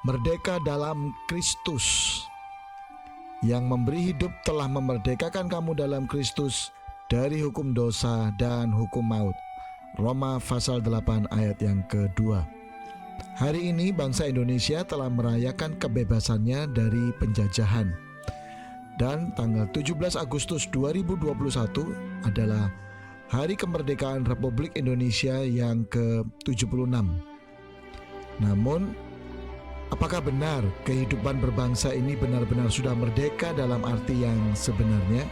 merdeka dalam Kristus. Yang memberi hidup telah memerdekakan kamu dalam Kristus dari hukum dosa dan hukum maut. Roma pasal 8 ayat yang kedua. Hari ini bangsa Indonesia telah merayakan kebebasannya dari penjajahan. Dan tanggal 17 Agustus 2021 adalah Hari Kemerdekaan Republik Indonesia yang ke-76. Namun, apakah benar kehidupan berbangsa ini benar-benar sudah merdeka dalam arti yang sebenarnya?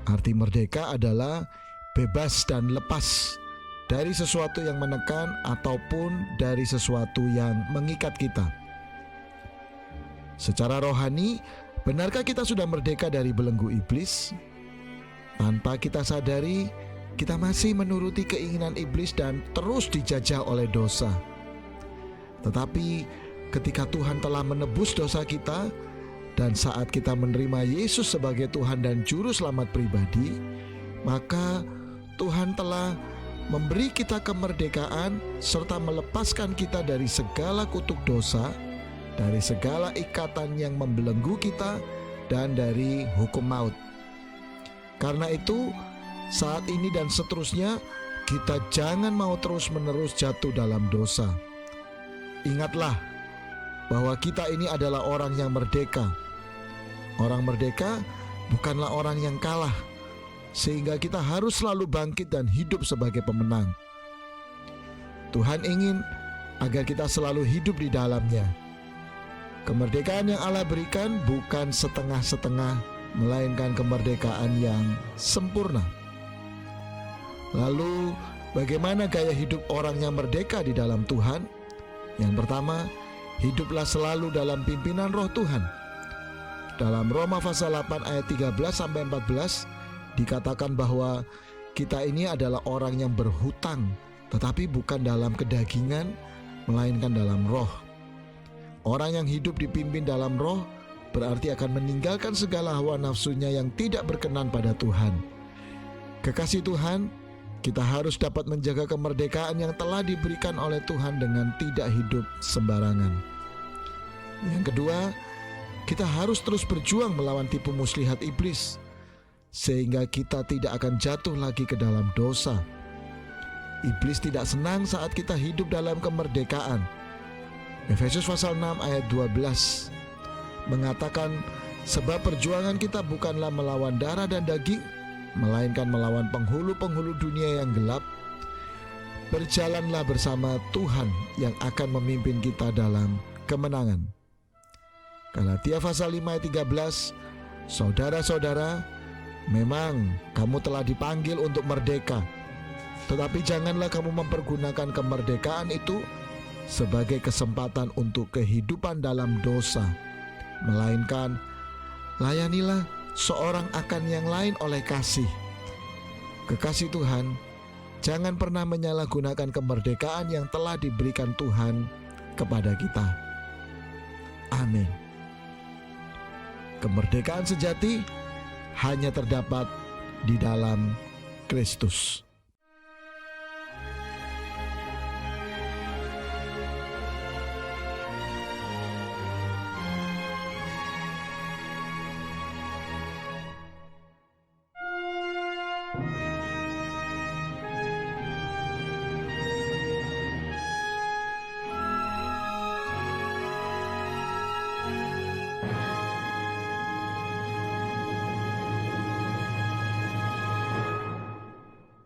Arti merdeka adalah bebas dan lepas dari sesuatu yang menekan ataupun dari sesuatu yang mengikat kita. Secara rohani, benarkah kita sudah merdeka dari belenggu iblis? Tanpa kita sadari, kita masih menuruti keinginan iblis dan terus dijajah oleh dosa. Tetapi ketika Tuhan telah menebus dosa kita, dan saat kita menerima Yesus sebagai Tuhan dan Juru Selamat pribadi, maka Tuhan telah memberi kita kemerdekaan serta melepaskan kita dari segala kutuk dosa, dari segala ikatan yang membelenggu kita, dan dari hukum maut. Karena itu, saat ini dan seterusnya, kita jangan mau terus-menerus jatuh dalam dosa. Ingatlah bahwa kita ini adalah orang yang merdeka. Orang merdeka bukanlah orang yang kalah, sehingga kita harus selalu bangkit dan hidup sebagai pemenang. Tuhan ingin agar kita selalu hidup di dalamnya. Kemerdekaan yang Allah berikan bukan setengah-setengah, melainkan kemerdekaan yang sempurna. Lalu, bagaimana gaya hidup orang yang merdeka di dalam Tuhan? Yang pertama, hiduplah selalu dalam pimpinan Roh Tuhan. Dalam Roma pasal 8 ayat 13-14 dikatakan bahwa kita ini adalah orang yang berhutang, tetapi bukan dalam kedagingan, melainkan dalam roh. Orang yang hidup dipimpin dalam roh berarti akan meninggalkan segala hawa nafsunya yang tidak berkenan pada Tuhan. Kekasih Tuhan, kita harus dapat menjaga kemerdekaan yang telah diberikan oleh Tuhan dengan tidak hidup sembarangan. Yang kedua, kita harus terus berjuang melawan tipu muslihat iblis, sehingga kita tidak akan jatuh lagi ke dalam dosa. Iblis tidak senang saat kita hidup dalam kemerdekaan. Efesus pasal 6 ayat 12 mengatakan, sebab perjuangan kita bukanlah melawan darah dan daging, melainkan melawan penghulu-penghulu dunia yang gelap. Berjalanlah bersama Tuhan yang akan memimpin kita dalam kemenangan. Galatia pasal 5 ayat 13, saudara-saudara, memang kamu telah dipanggil untuk merdeka, tetapi janganlah kamu mempergunakan kemerdekaan itu sebagai kesempatan untuk kehidupan dalam dosa, melainkan layanilah seorang akan yang lain oleh kasih. Kekasih Tuhan, jangan pernah menyalahgunakan kemerdekaan yang telah diberikan Tuhan kepada kita. Amin. Kemerdekaan sejati hanya terdapat di dalam Kristus.